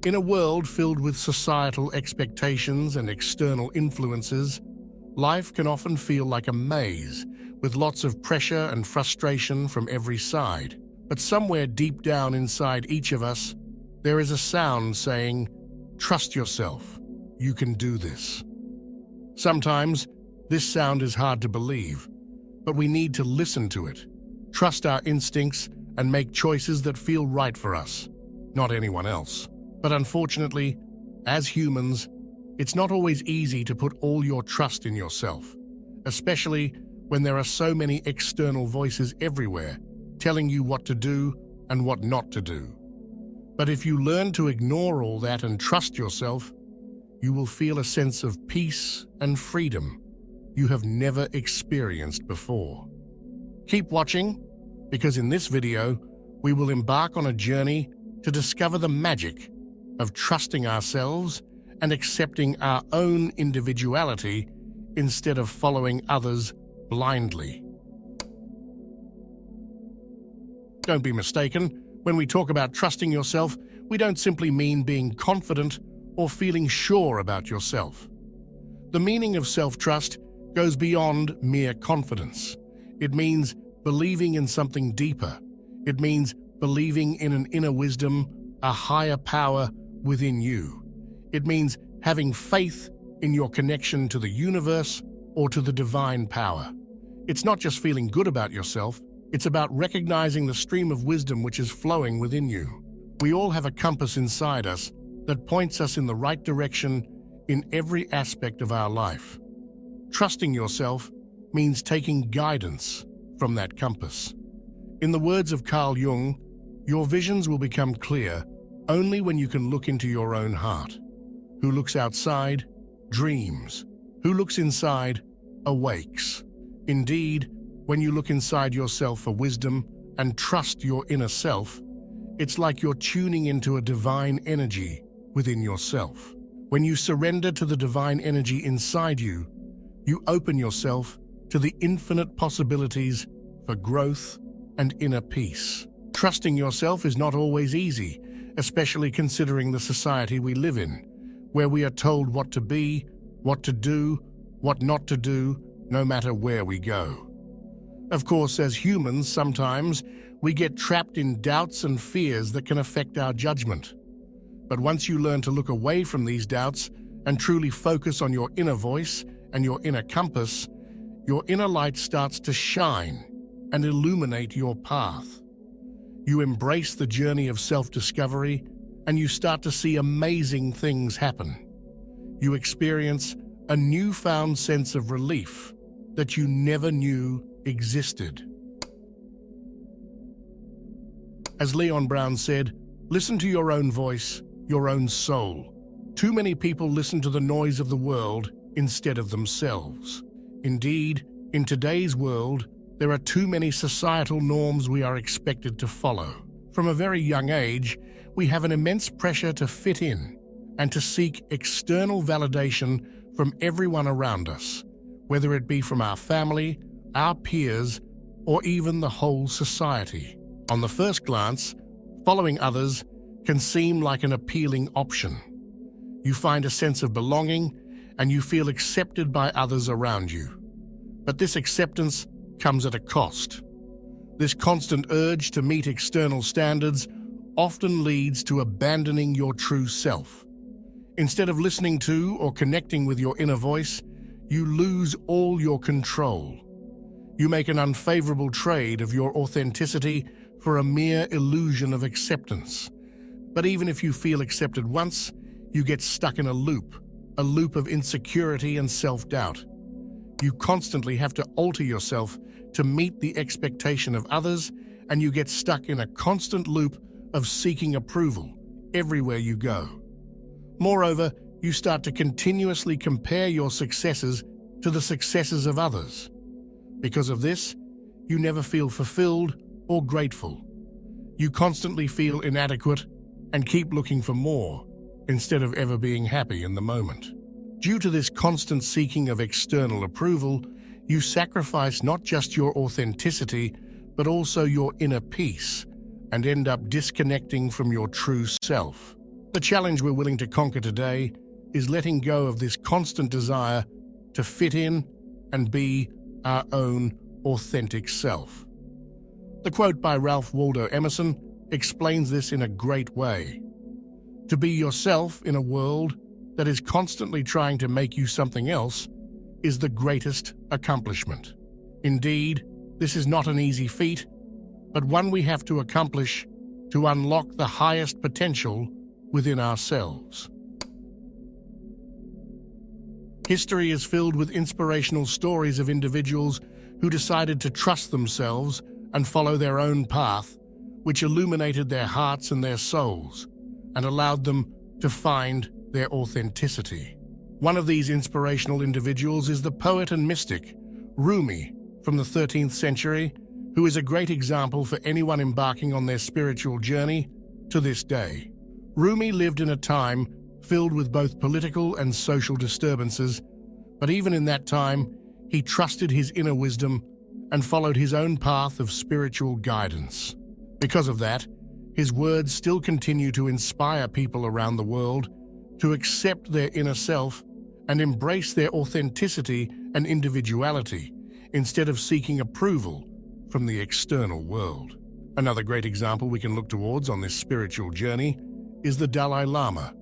In a world filled with societal expectations and external influences, life can often feel like a maze, with lots of pressure and frustration from every side. But somewhere deep down inside each of us, there is a sound saying, "Trust yourself, you can do this." Sometimes, this sound is hard to believe, but we need to listen to it, trust our instincts, and make choices that feel right for us, not anyone else. But unfortunately, as humans, it's not always easy to put all your trust in yourself, especially when there are so many external voices everywhere telling you what to do and what not to do. But if you learn to ignore all that and trust yourself, you will feel a sense of peace and freedom you have never experienced before. Keep watching, because in this video, we will embark on a journey to discover the magic of trusting ourselves and accepting our own individuality instead of following others blindly. Don't be mistaken, when we talk about trusting yourself, we don't simply mean being confident or feeling sure about yourself. The meaning of self-trust goes beyond mere confidence. It means believing in something deeper. It means believing in an inner wisdom, a higher power within you. It means having faith in your connection to the universe or to the divine power. It's not just feeling good about yourself, it's about recognizing the stream of wisdom which is flowing within you. We all have a compass inside us that points us in the right direction in every aspect of our life. Trusting yourself means taking guidance from that compass. In the words of Carl Jung, your visions will become clear only when you can look into your own heart. Who looks outside, dreams. Who looks inside, awakes. Indeed, when you look inside yourself for wisdom and trust your inner self, it's like you're tuning into a divine energy within yourself. When you surrender to the divine energy inside you, you open yourself to the infinite possibilities for growth and inner peace. Trusting yourself is not always easy, especially considering the society we live in, where we are told what to be, what to do, what not to do, no matter where we go. Of course, as humans, sometimes we get trapped in doubts and fears that can affect our judgment. But once you learn to look away from these doubts and truly focus on your inner voice and your inner compass, your inner light starts to shine and illuminate your path. You embrace the journey of self-discovery, and you start to see amazing things happen. You experience a newfound sense of relief that you never knew existed. As Leon Brown said, listen to your own voice, your own soul. Too many people listen to the noise of the world instead of themselves. Indeed, in today's world, there are too many societal norms we are expected to follow. From a very young age, we have an immense pressure to fit in and to seek external validation from everyone around us, whether it be from our family, our peers, or even the whole society. On the first glance, following others can seem like an appealing option. You find a sense of belonging and you feel accepted by others around you. But this acceptance comes at a cost. This constant urge to meet external standards often leads to abandoning your true self. Instead of listening to or connecting with your inner voice, you lose all your control. You make an unfavorable trade of your authenticity for a mere illusion of acceptance. But even if you feel accepted once, you get stuck in a loop of insecurity and self-doubt. You constantly have to alter yourself to meet the expectation of others, and you get stuck in a constant loop of seeking approval everywhere you go. Moreover, you start to continuously compare your successes to the successes of others. Because of this, you never feel fulfilled or grateful. You constantly feel inadequate and keep looking for more instead of ever being happy in the moment. Due to this constant seeking of external approval, you sacrifice not just your authenticity, but also your inner peace, and end up disconnecting from your true self. The challenge we're willing to conquer today is letting go of this constant desire to fit in and be our own authentic self. The quote by Ralph Waldo Emerson explains this in a great way. To be yourself in a world that is constantly trying to make you something else is the greatest accomplishment. Indeed, this is not an easy feat, but one we have to accomplish to unlock the highest potential within ourselves. History is filled with inspirational stories of individuals who decided to trust themselves and follow their own path, which illuminated their hearts and their souls and allowed them to find their authenticity. One of these inspirational individuals is the poet and mystic, Rumi, from the 13th century, who is a great example for anyone embarking on their spiritual journey to this day. Rumi lived in a time filled with both political and social disturbances, but even in that time, he trusted his inner wisdom and followed his own path of spiritual guidance. Because of that, his words still continue to inspire people around the world to accept their inner self and embrace their authenticity and individuality instead of seeking approval from the external world. Another great example we can look towards on this spiritual journey is the Dalai Lama,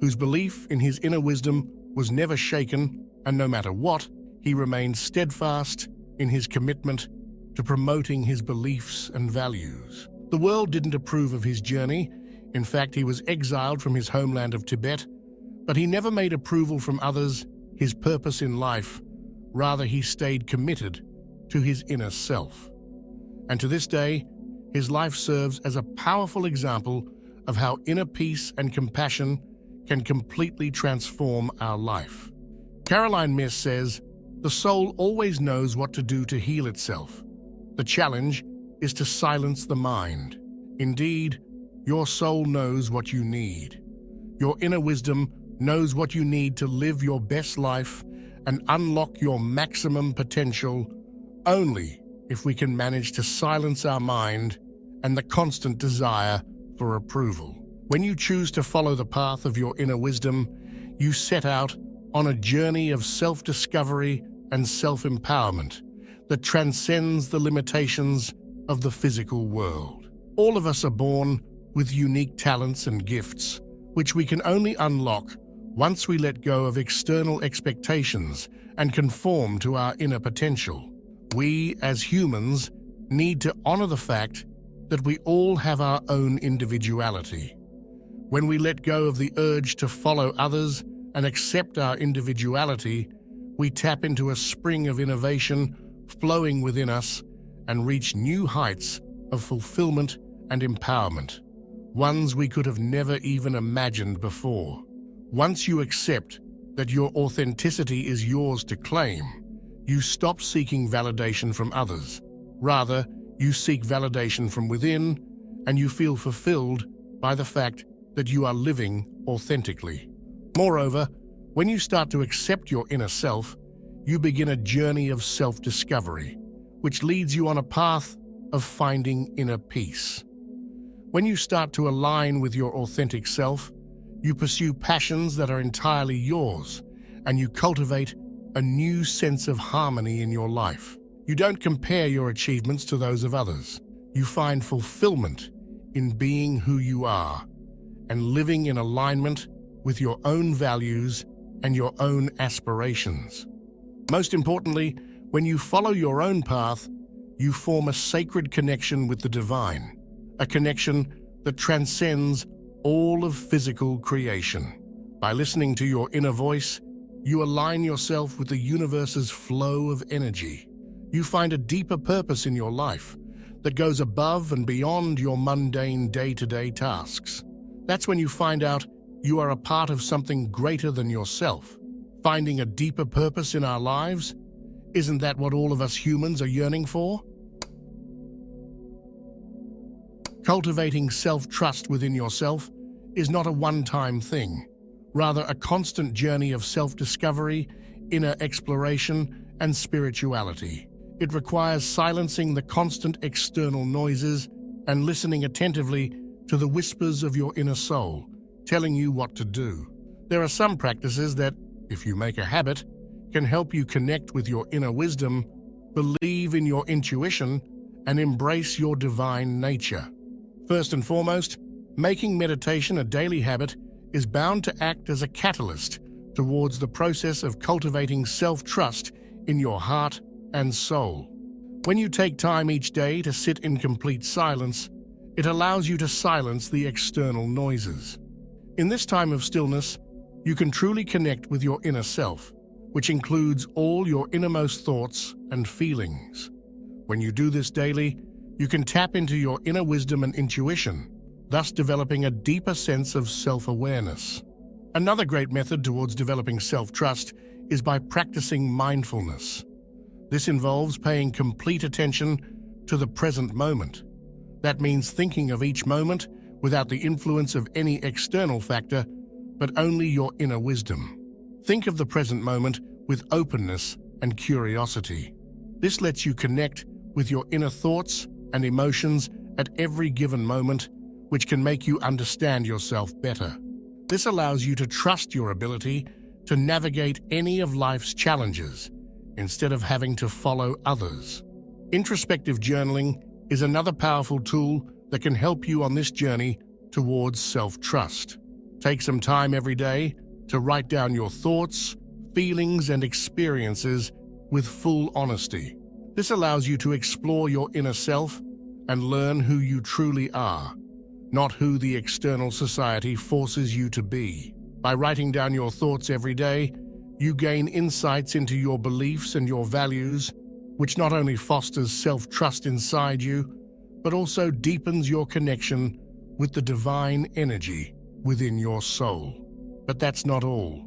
whose belief in his inner wisdom was never shaken, and no matter what, he remained steadfast in his commitment to promoting his beliefs and values. The world didn't approve of his journey. In fact, he was exiled from his homeland of Tibet, but he never made approval from others his purpose in life. Rather, he stayed committed to his inner self. And to this day, his life serves as a powerful example of how inner peace and compassion can completely transform our life. Caroline Myss says, "The soul always knows what to do to heal itself. The challenge is to silence the mind. Indeed, your soul knows what you need. Your inner wisdom knows what you need to live your best life and unlock your maximum potential only if we can manage to silence our mind and the constant desire for approval. When you choose to follow the path of your inner wisdom, you set out on a journey of self-discovery and self-empowerment that transcends the limitations of the physical world. All of us are born with unique talents and gifts, which we can only unlock once we let go of external expectations and conform to our inner potential. We, as humans, need to honor the fact that we all have our own individuality. When we let go of the urge to follow others and accept our individuality, we tap into a spring of innovation flowing within us and reach new heights of fulfillment and empowerment, ones we could have never even imagined before. Once you accept that your authenticity is yours to claim, you stop seeking validation from others. Rather, you seek validation from within, and you feel fulfilled by the fact that you are living authentically. Moreover, when you start to accept your inner self, you begin a journey of self-discovery, which leads you on a path of finding inner peace. When you start to align with your authentic self, you pursue passions that are entirely yours, and you cultivate a new sense of harmony in your life. You don't compare your achievements to those of others. You find fulfillment in being who you are and living in alignment with your own values and your own aspirations. Most importantly, when you follow your own path, you form a sacred connection with the divine, a connection that transcends all of physical creation. By listening to your inner voice, you align yourself with the universe's flow of energy. You find a deeper purpose in your life that goes above and beyond your mundane day-to-day tasks. That's when you find out you are a part of something greater than yourself. Finding a deeper purpose in our lives, isn't that what all of us humans are yearning for? Cultivating self-trust within yourself is not a one-time thing, rather a constant journey of self-discovery, inner exploration, and spirituality. It requires silencing the constant external noises and listening attentively to the whispers of your inner soul telling you what to do. There are some practices that, if you make a habit, can help you connect with your inner wisdom, believe in your intuition, and embrace your divine nature. First and foremost, making meditation a daily habit is bound to act as a catalyst towards the process of cultivating self-trust in your heart and soul. When you take time each day to sit in complete silence, it allows you to silence the external noises. In this time of stillness, you can truly connect with your inner self, which includes all your innermost thoughts and feelings. When you do this daily, you can tap into your inner wisdom and intuition, thus developing a deeper sense of self-awareness. Another great method towards developing self-trust is by practicing mindfulness. This involves paying complete attention to the present moment. That means thinking of each moment without the influence of any external factor, but only your inner wisdom. Think of the present moment with openness and curiosity. This lets you connect with your inner thoughts and emotions at every given moment, which can make you understand yourself better. This allows you to trust your ability to navigate any of life's challenges instead of having to follow others. Introspective journaling is another powerful tool that can help you on this journey towards self-trust. Take some time every day to write down your thoughts, feelings, and experiences with full honesty. This allows you to explore your inner self and learn who you truly are, not who the external society forces you to be. By writing down your thoughts every day, you gain insights into your beliefs and your values, which not only fosters self-trust inside you, but also deepens your connection with the divine energy within your soul. But that's not all.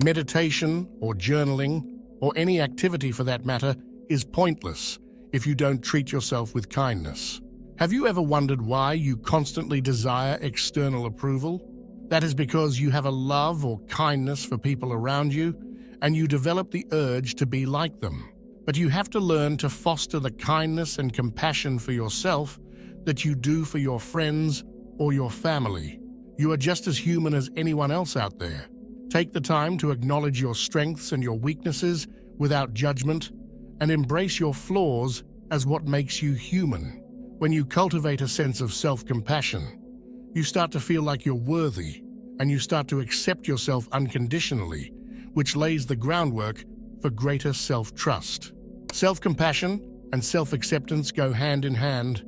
Meditation or journaling, or any activity for that matter, is pointless if you don't treat yourself with kindness. Have you ever wondered why you constantly desire external approval? That is because you have a love or kindness for people around you, and you develop the urge to be like them. But you have to learn to foster the kindness and compassion for yourself that you do for your friends or your family. You are just as human as anyone else out there. Take the time to acknowledge your strengths and your weaknesses without judgment, and embrace your flaws as what makes you human. When you cultivate a sense of self-compassion, you start to feel like you're worthy, and you start to accept yourself unconditionally, which lays the groundwork for greater self-trust. Self-compassion and self-acceptance go hand in hand,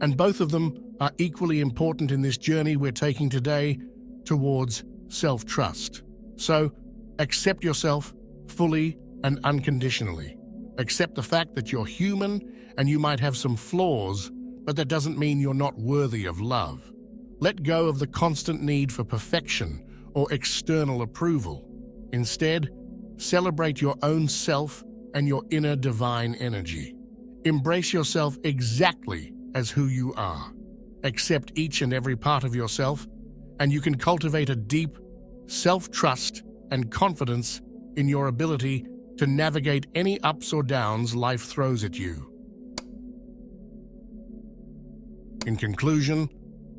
and both of them are equally important in this journey we're taking today towards self-trust. So, accept yourself fully and unconditionally. Accept the fact that you're human and you might have some flaws, but that doesn't mean you're not worthy of love. Let go of the constant need for perfection or external approval. Instead, celebrate your own self and your inner divine energy. Embrace yourself exactly as who you are. Accept each and every part of yourself, and you can cultivate a deep self-trust and confidence in your ability to navigate any ups or downs life throws at you. In conclusion,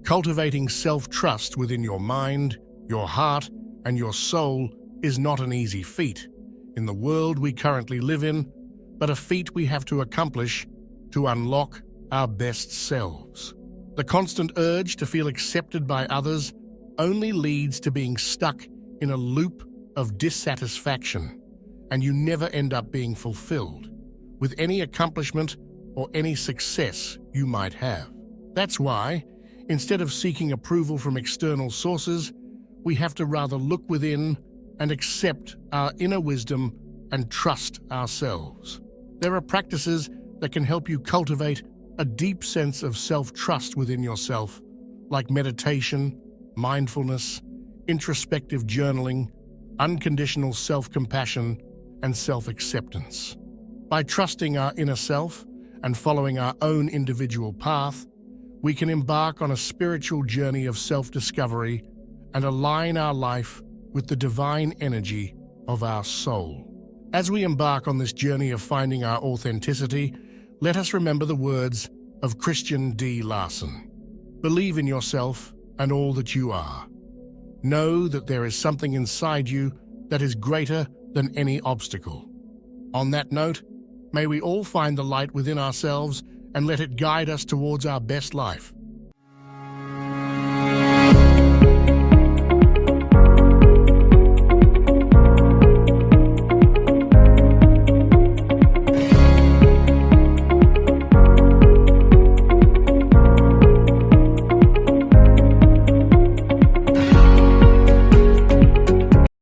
cultivating self-trust within your mind, your heart, and your soul is not an easy feat in the world we currently live in, but a feat we have to accomplish to unlock our best selves. The constant urge to feel accepted by others only leads to being stuck in a loop of dissatisfaction, and you never end up being fulfilled with any accomplishment or any success you might have. That's why, instead of seeking approval from external sources, we have to rather look within and accept our inner wisdom and trust ourselves. There are practices that can help you cultivate a deep sense of self-trust within yourself, like meditation, mindfulness, introspective journaling, unconditional self-compassion, and self-acceptance. By trusting our inner self and following our own individual path, we can embark on a spiritual journey of self-discovery and align our life with the divine energy of our soul. As we embark on this journey of finding our authenticity, let us remember the words of Christian D. Larson. Believe in yourself and all that you are. Know that there is something inside you that is greater than any obstacle. On that note, may we all find the light within ourselves and let it guide us towards our best life.